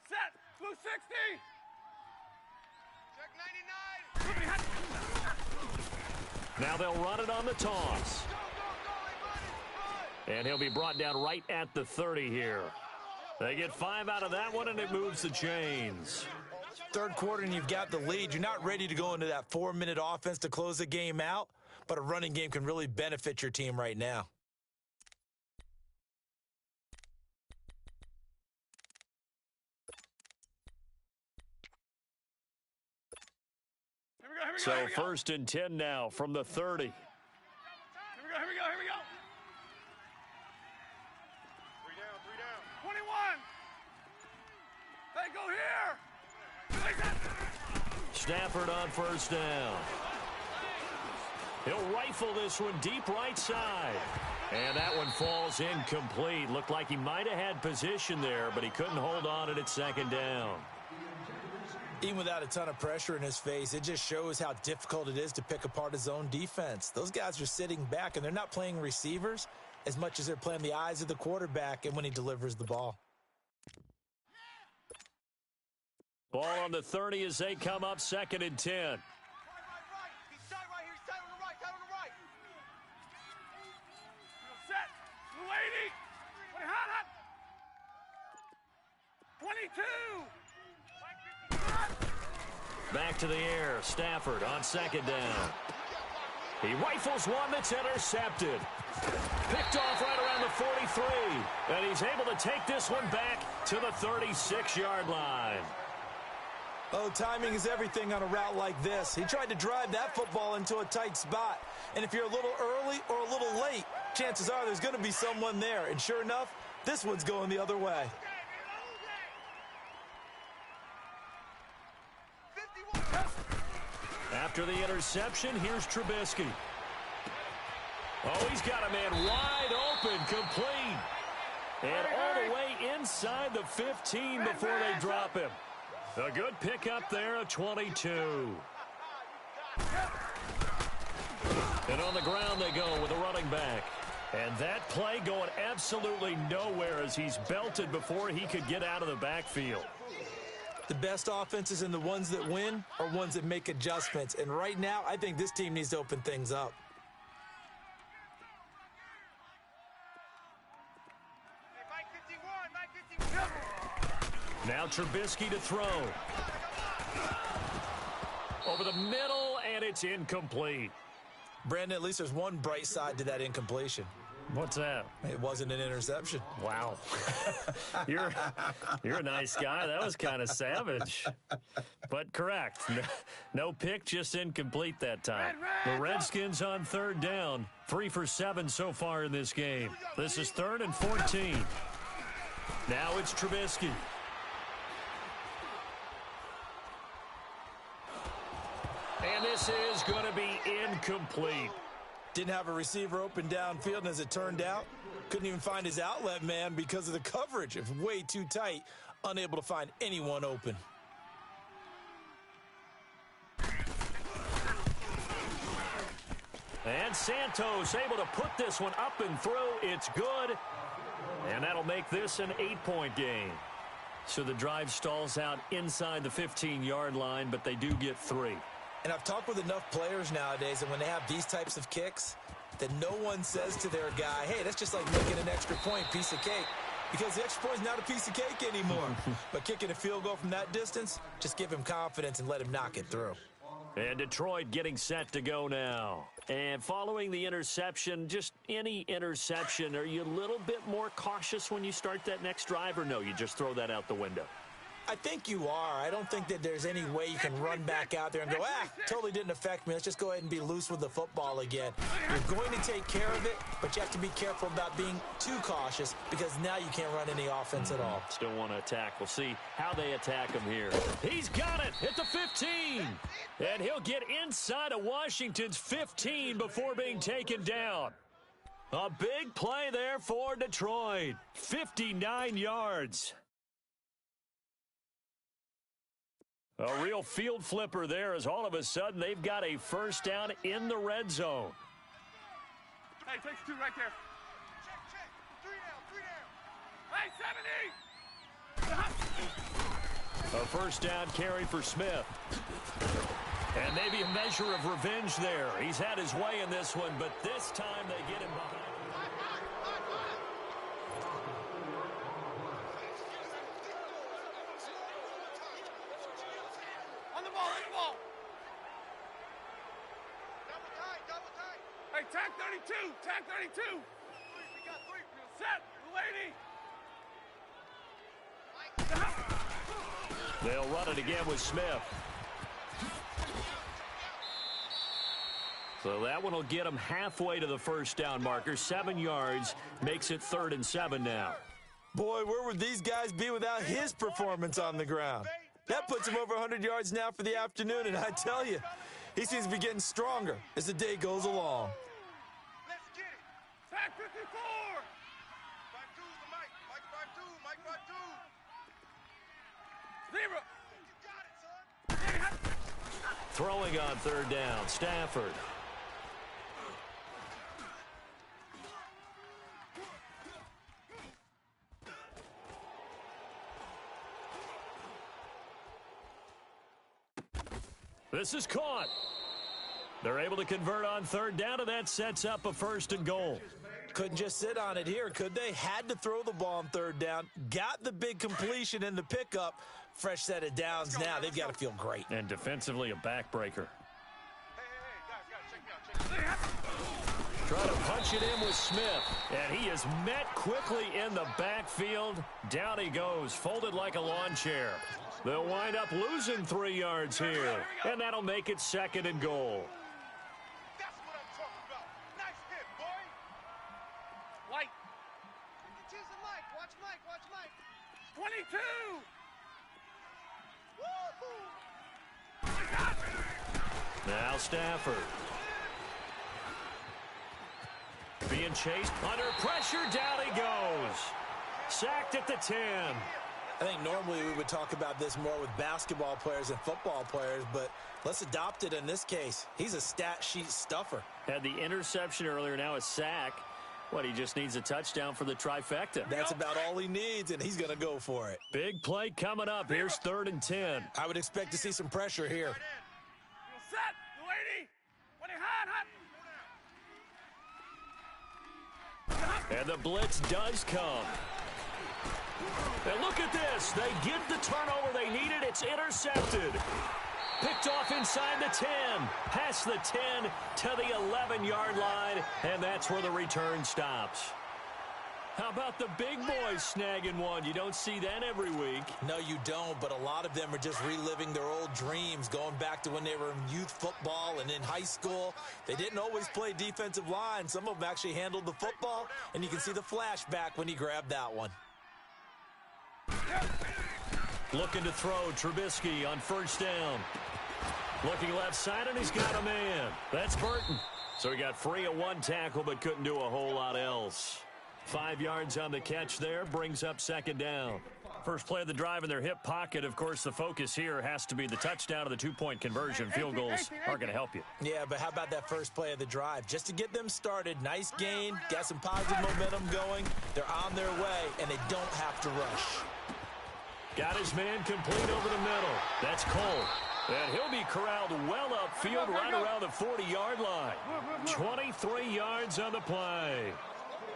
Set. Blue 60. Check 99. Now they'll run it on the toss. And he'll be brought down right at the 30 here. They get 5 out of that one, and it moves the chains. 3rd quarter, and you've got the lead. You're not ready to go into that 4-minute offense to close the game out, but a running game can really benefit your team right now. So 1st and 10 now from the 30. Here we go. 3 down. 21. They go here. Stafford on 1st down. He'll rifle this one deep right side. And that one falls incomplete. Looked like he might have had position there, but he couldn't hold on it at 2nd down. Even without a ton of pressure in his face, it just shows how difficult it is to pick apart his own defense. Those guys are sitting back, and they're not playing receivers as much as they're playing the eyes of the quarterback and when he delivers the ball. Ball on the 30 as they come up 2nd and 10. Right. He's tight right here. He's tight on the right. Set. Blue 80. Wait, hot. 22. Back to the air. Stafford on 2nd down. He rifles one that's intercepted. Picked off right around the 43. And he's able to take this one back to the 36-yard line. Oh, timing is everything on a route like this. He tried to drive that football into a tight spot. And if you're a little early or a little late, chances are there's going to be someone there. And sure enough, this one's going the other way. After the interception, here's Trubisky. Oh, he's got a man wide open, complete. And all the way inside the 15 before they drop him. A good pickup there, a 22. And on the ground they go with a running back. And that play going absolutely nowhere as he's belted before he could get out of the backfield. The best offenses and the ones that win are ones that make adjustments. And right now, I think this team needs to open things up. Now Trubisky to throw. Over the middle, and it's incomplete. Brandon, at least there's one bright side to that incompletion. What's that? It wasn't an interception. Wow. You're a nice guy. That was kind of savage. But correct. No pick, just incomplete that time. The Redskins on third down. 3 for 7 so far in this game. This is 3rd and 14. Now it's Trubisky. And this is going to be incomplete. Didn't have a receiver open downfield, and as it turned out, couldn't even find his outlet man because of the coverage. It was way too tight, unable to find anyone open. And Santos able to put this one up and through. It's good. And that'll make this an 8-point game. So the drive stalls out inside the 15-yard line, but they do get 3. And I've talked with enough players nowadays, and when they have these types of kicks, that no one says to their guy, hey, that's just like making an extra point, piece of cake. Because the extra point is not a piece of cake anymore. But kicking a field goal from that distance, just give him confidence and let him knock it through. And Detroit getting set to go now. And following the interception, just any interception, are you a little bit more cautious when you start that next drive, or no, you just throw that out the window? I think you are. I don't think that there's any way you can run back out there and go, totally didn't affect me. Let's just go ahead and be loose with the football again. You're going to take care of it, but you have to be careful about being too cautious because now you can't run any offense at all. Still want to attack. We'll see how they attack him here. He's got it at the 15. And he'll get inside of Washington's 15 before being taken down. A big play there for Detroit. 59 yards. A real field flipper there as all of a sudden they've got a first down in the red zone. Hey, takes 2 right there. Check. 3 down. Hey, 70! A first down carry for Smith. And maybe a measure of revenge there. He's had his way in this one, but this time they get him behind. Hey, tag 32! We got 3. Set, lady! They'll run it again with Smith. So that one will get him halfway to the first down marker. 7 yards makes it 3rd and 7 now. Boy, where would these guys be without his performance on the ground? That puts him over 100 yards now for the afternoon, and I tell you, he seems to be getting stronger as the day goes along. Let's get it. Tag 54! 5-2 the Mike. Mike 5-2. 0! You got it, son. Throwing on 3rd down, Stafford. This is caught. They're able to convert on 3rd down, and that sets up a 1st and goal. Couldn't just sit on it here, could they? Had to throw the ball on 3rd down. Got the big completion in the pickup. Fresh set of downs now. They've got to feel great. And defensively, a backbreaker. Hey, guys, check me out. try to punch it in with Smith. And he is met quickly in the backfield. Down he goes, folded like a lawn chair. They'll wind up losing 3 yards here. And that'll make it 2nd and goal. That's what I'm talking about. Nice hit, boy. Light. You're choosing Mike. Watch Mike. Watch Mike. 22. Woo-hoo. Now Stafford. Being chased under pressure. Down he goes. Sacked at the 10. I think normally we would talk about this more with basketball players and football players, but let's adopt it in this case. He's a stat sheet stuffer. Had the interception earlier, now a sack. What, he just needs a touchdown for the trifecta. That's about all he needs, and he's going to go for it. Big play coming up. Here's 3rd and 10. I would expect to see some pressure here. You set, lady. When he hot. And the blitz does come. And look at this. They get the turnover they needed. It's intercepted. Picked off inside the 10. Past the 10 to the 11-yard line. And that's where the return stops. How about the big boys snagging one? You don't see that every week. No, you don't, but a lot of them are just reliving their old dreams, going back to when they were in youth football and in high school. They didn't always play defensive line. Some of them actually handled the football, and you can see the flashback when he grabbed that one. Looking to throw, Trubisky on 1st down. Looking left side, and he's got a man. That's Burton. So he got free of 1 tackle, but couldn't do a whole lot else. 5 yards on the catch there, brings up 2nd down. First play of the drive in their hip pocket. Of course, the focus here has to be the touchdown or the 2-point conversion. Field goals aren't going to help you. Yeah, but how about that first play of the drive? Just to get them started, nice gain, got some positive momentum going. They're on their way, and they don't have to rush. Got his man complete over the middle. That's Cole. And he'll be corralled well upfield right around the 40-yard line. 23 yards on the play.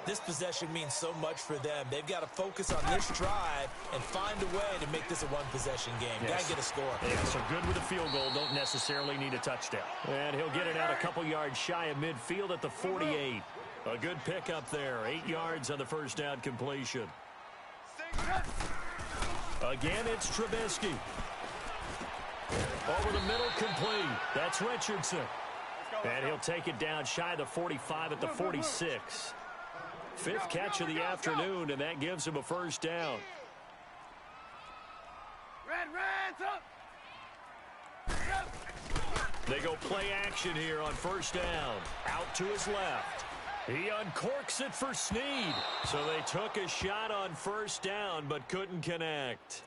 This possession means so much for them. They've got to focus on this drive and find a way to make this a one-possession game. Yes. Got to get a score. Yeah, so good with a field goal. Don't necessarily need a touchdown. And he'll get it out a couple yards shy of midfield at the 48. A good pickup there. 8 yards on the first down completion. Again, it's Trubisky. Over the middle, complete. That's Richardson. And he'll take it down shy of the 45 at the 46. 5th catch of the afternoon, and that gives him a first down. Reds up. They go play action here on 1st down. Out to his left. He uncorks it for Snead. So they took a shot on 1st down, but couldn't connect.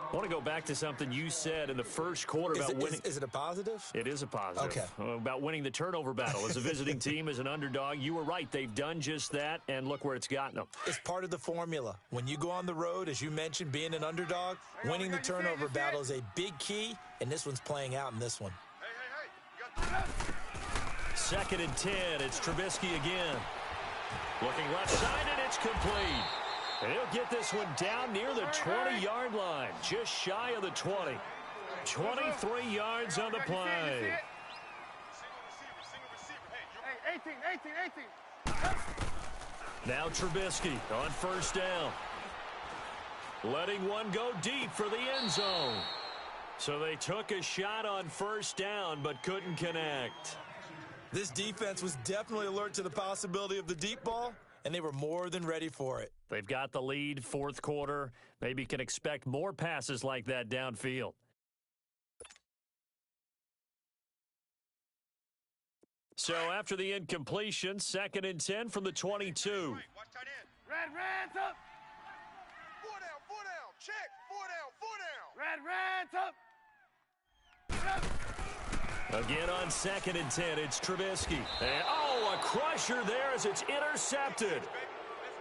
I want to go back to something you said in the first quarter about winning. Is it a positive? It is a positive. Okay. About winning the turnover battle. As a visiting team, as an underdog, you were right. They've done just that, and look where it's gotten them. It's part of the formula. When you go on the road, as you mentioned, being an underdog, winning the turnover battle is a big key, and this one's playing out in this one. Hey. You got 2nd and 10. It's Trubisky again. Looking left side, and it's complete. And he'll get this one down near the 20-yard line, just shy of the 20. 23 yards on the play. Hey, 18. Now Trubisky on 1st down. Letting one go deep for the end zone. So they took a shot on 1st down, but couldn't connect. This defense was definitely alert to the possibility of the deep ball, and they were more than ready for it. They've got the lead, 4th quarter. Maybe can expect more passes like that downfield. So after the incompletion, 2nd and 10 from the 22. Watch tight end. Reds up. 4 down. Check. 4 down. Reds up. Again on 2nd and 10, it's Trubisky. And, a crusher there as it's intercepted.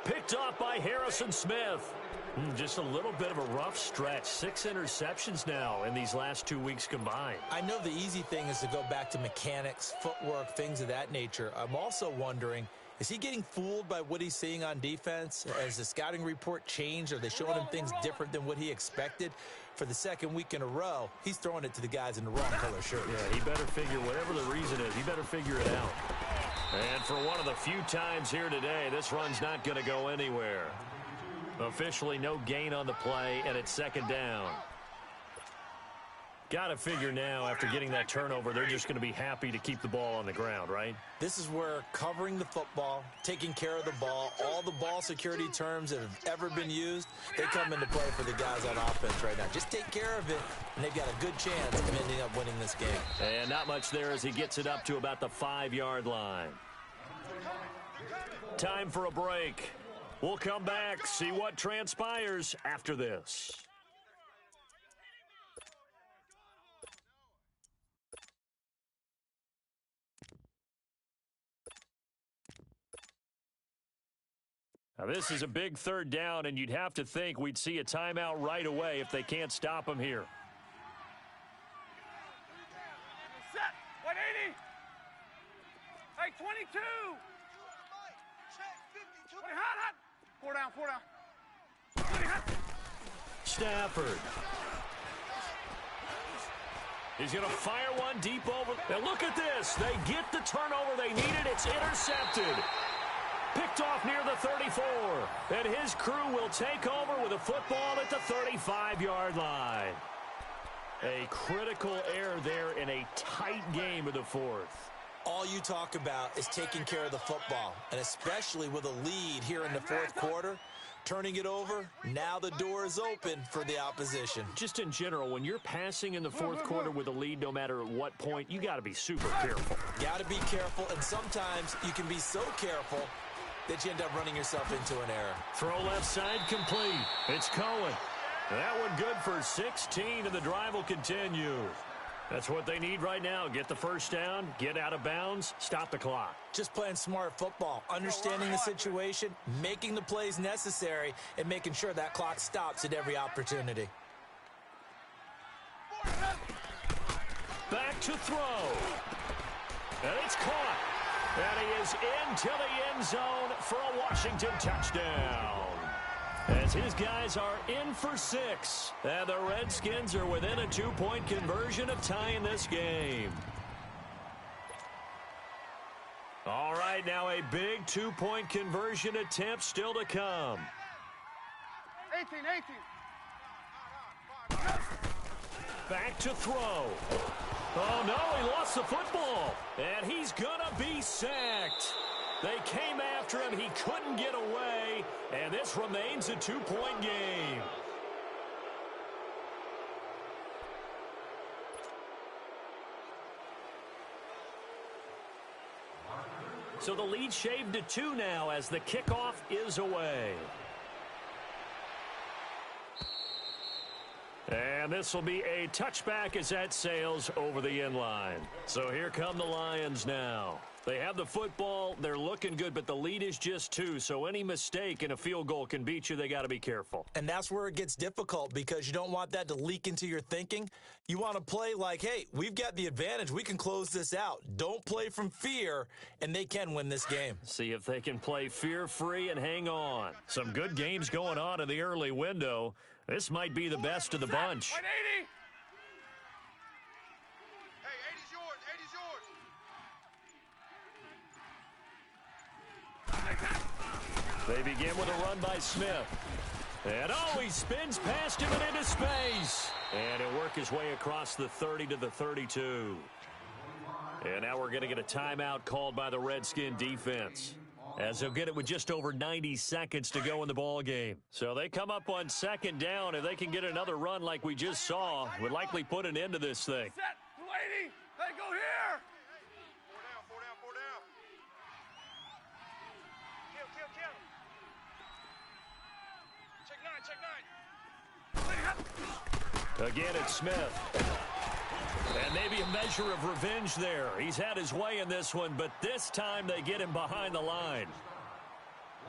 Picked off by Harrison Smith. Just a little bit of a rough stretch. 6 interceptions now in these last 2 weeks combined. I know the easy thing is to go back to mechanics, footwork, things of that nature. I'm also wondering, is he getting fooled by what he's seeing on defense? Has the scouting report changed? Are they showing him things different than what he expected? For the 2nd week in a row, he's throwing it to the guys in the wrong color shirt. Yeah, he better figure, whatever the reason is, he better figure it out. And for one of the few times here today, this run's not going to go anywhere. Officially no gain on the play, and it's second down. Got to figure now, after getting that turnover, they're just going to be happy to keep the ball on the ground, right? This is where covering the football, taking care of the ball, all the ball security terms that have ever been used, they come into play for the guys on offense right now. Just take care of it, and they've got a good chance of ending up winning this game. And not much there as he gets it up to about the 5-yard line. Time for a break. We'll come back, see what transpires after this. Now, this is a big third down, and you'd have to think we'd see a timeout right away if they can't stop him here. Set. 180. Hey, 22. Check 52. Wait, hot. 4 down. 20 hot. Stafford. He's going to fire one deep over. Now, look at this. They get the turnover they needed. It's intercepted. Picked off near the 34. And his crew will take over with a football at the 35-yard line. A critical error there in a tight game of the fourth. All you talk about is taking care of the football, and especially with a lead here in the fourth quarter, turning it over, now the door is open for the opposition. Just in general, when you're passing in the fourth quarter with a lead, no matter at what point, you got to be super careful. Got to be careful, and sometimes you can be so careful that you end up running yourself into an error. Throw left side complete. It's Cohen. That one good for 16, and the drive will continue. That's what they need right now. Get the first down, get out of bounds, stop the clock. Just playing smart football, understanding the situation, making the plays necessary, and making sure that clock stops at every opportunity. Back to throw. And it's caught. And he is into the end zone for a Washington touchdown. As his guys are in for 6. And the Redskins are within a 2-point conversion of tying this game. All right, now a big 2-point conversion attempt still to come. 18. Back to throw. Oh, no, he lost the football. And he's going to be sacked. They came after him. He couldn't get away. And this remains a 2-point game. So the lead shaved to 2 now as the kickoff is away. And this will be a touchback as that sails over the end line. So here come the Lions now. They have the football. They're looking good, but the lead is just 2. So any mistake in a field goal can beat you. They got to be careful. And that's where it gets difficult because you don't want that to leak into your thinking. You want to play like, hey, we've got the advantage. We can close this out. Don't play from fear, and they can win this game. See if they can play fear-free and hang on. Some good games going on in the early window. This might be the best of the bunch. 180. Hey, 80's yours. 80's yours. They begin with a run by Smith. And oh, he spins past him and into space. And he'll work his way across the 30 to the 32. And now we're going to get a timeout called by the Redskin defense, as they'll get it with just over 90 seconds to go in the ball game. So they come up on second down. If they can get another run like we just saw, would likely put an end to this thing. Set. 280. Hey, go here. 4 down. Kill. Check 9. Again, it's Smith. And maybe a measure of revenge there. He's had his way in this one, but this time they get him behind the line.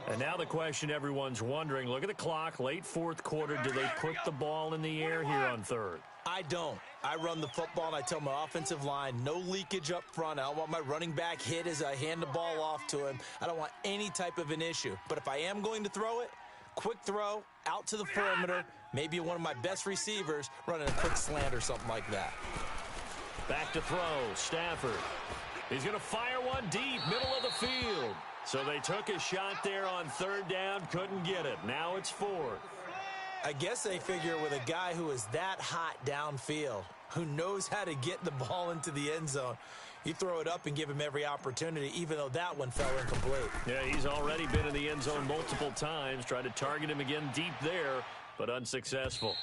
And now the question everyone's wondering, look at the clock, late fourth quarter. Do they put the ball in the air here on third? I don't. I run the football, and I tell my offensive line, no leakage up front. I don't want my running back hit as I hand the ball off to him. I don't want any type of an issue. But if I am going to throw it, quick throw, out to the perimeter, maybe one of my best receivers running a quick slant or something like that. Back to throw, Stafford. He's going to fire one deep, middle of the field. So they took a shot there on third down, couldn't get it. Now it's fourth. I guess they figure with a guy who is that hot downfield, who knows how to get the ball into the end zone, you throw it up and give him every opportunity, even though that one fell incomplete. Yeah, he's already been in the end zone multiple times. Tried to target him again deep there, but unsuccessful.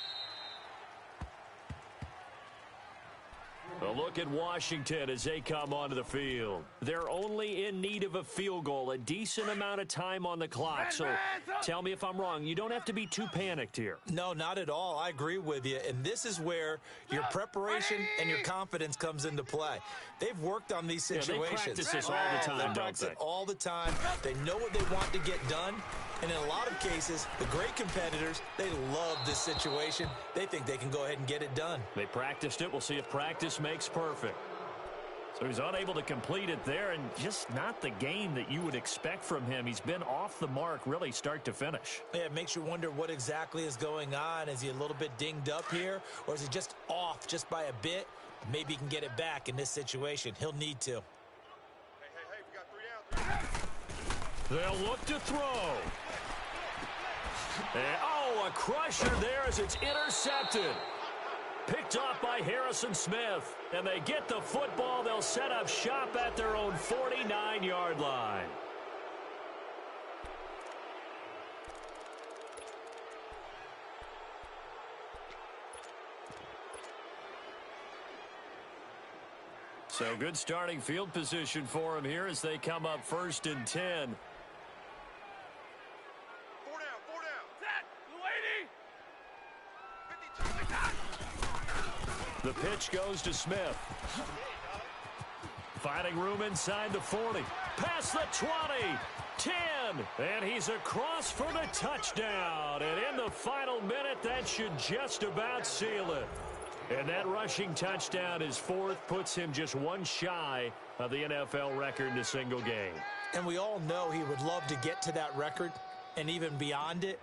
A look at Washington as they come onto the field. They're only in need of a field goal, a decent amount of time on the clock. So tell me if I'm wrong. You don't have to be too panicked here. No, not at all. I agree with you. And this is where your preparation and your confidence comes into play. They've worked on these situations. Yeah, they practice this all the time, They practice it all the time. They know what they want to get done. And in a lot of cases, the great competitors, they love this situation. They think they can go ahead and get it done. They practiced it. We'll see if practice makes perfect. So he's unable to complete it there, and just not the game that you would expect from him. He's been off the mark really start to finish. Yeah, it makes you wonder what exactly is going on. Is he a little bit dinged up here, or is he just off just by a bit? Maybe he can get it back in this situation. He'll need to. Hey, we got 3 down. They'll look to throw. And, a crusher there as it's intercepted. Picked off by Harrison Smith. And they get the football. They'll set up shop at their own 49-yard line. So good starting field position for him here as they come up 1st and 10. 4 down. Set. Lady. 52. The pitch goes to Smith. Finding room inside the 40. Past the 20. 10. And he's across for the touchdown. And in the final minute, that should just about seal it. And that rushing touchdown, his 4th, puts him just one shy of the NFL record in a single game. And we all know he would love to get to that record and even beyond it,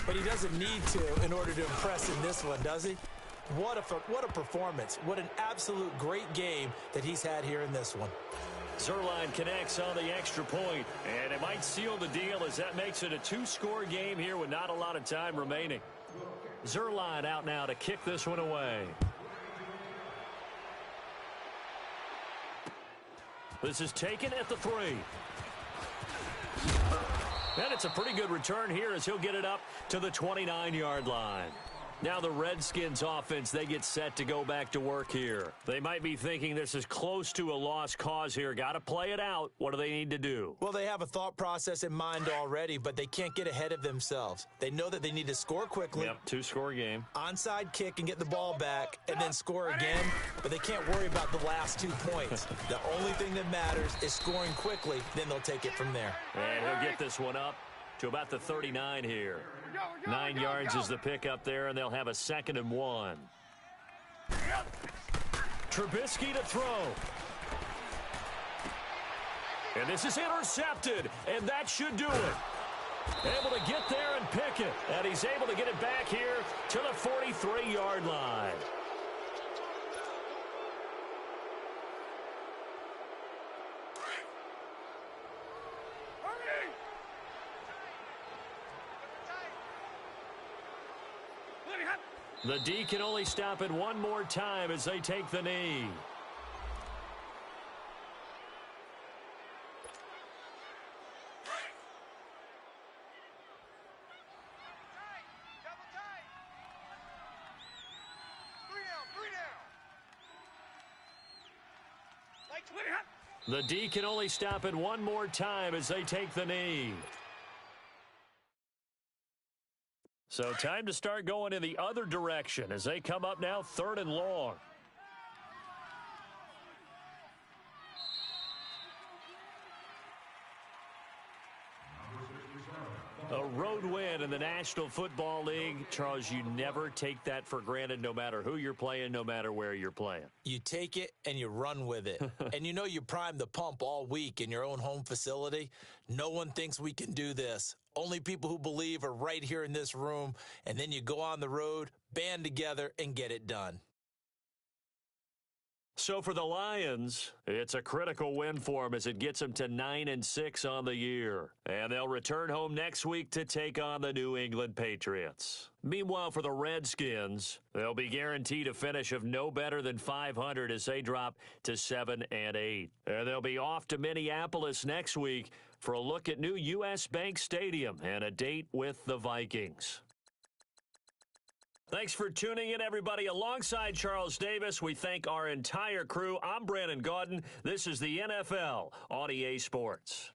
but he doesn't need to in order to impress in this one, does he? What a performance. What an absolute great game that he's had here in this one. Zerline connects on the extra point, and it might seal the deal as that makes it a 2-score game here with not a lot of time remaining. Zerline out now to kick this one away. This is taken at the 3. And it's a pretty good return here as he'll get it up to the 29-yard line. Now the Redskins offense, they get set to go back to work here. They might be thinking this is close to a lost cause here. Got to play it out. What do they need to do? Well, they have a thought process in mind already, but they can't get ahead of themselves. They know that they need to score quickly. Yep, 2-score game. Onside kick and get the ball back and then score again, but they can't worry about the last 2 points. The only thing that matters is scoring quickly, then they'll take it from there. And he'll get this one up to about the 39 here. 9 yards is the pickup there, and they'll have a 2nd and 1. Trubisky to throw. And this is intercepted, and that should do it. Able to get there and pick it, and he's able to get it back here to the 43-yard line. The D can only stop it one more time as they take the knee. Double tight. 3 down. The D can only stop it one more time as they take the knee. So time to start going in the other direction as they come up now 3rd and long. A road win in the National Football League. Charles, you never take that for granted no matter who you're playing, no matter where you're playing. You take it and you run with it. And you know you prime the pump all week in your own home facility. No one thinks we can do this. Only people who believe are right here in this room. And then you go on the road, band together, and get it done. So for the Lions, it's a critical win for them as it gets them to 9-6 on the year. And they'll return home next week to take on the New England Patriots. Meanwhile, for the Redskins, they'll be guaranteed a finish of no better than 500 as they drop to 7-8. And they'll be off to Minneapolis next week for a look at new U.S. Bank Stadium and a date with the Vikings. Thanks for tuning in, everybody. Alongside Charles Davis, we thank our entire crew. I'm Brandon Gaudin. This is the NFL on EA Sports.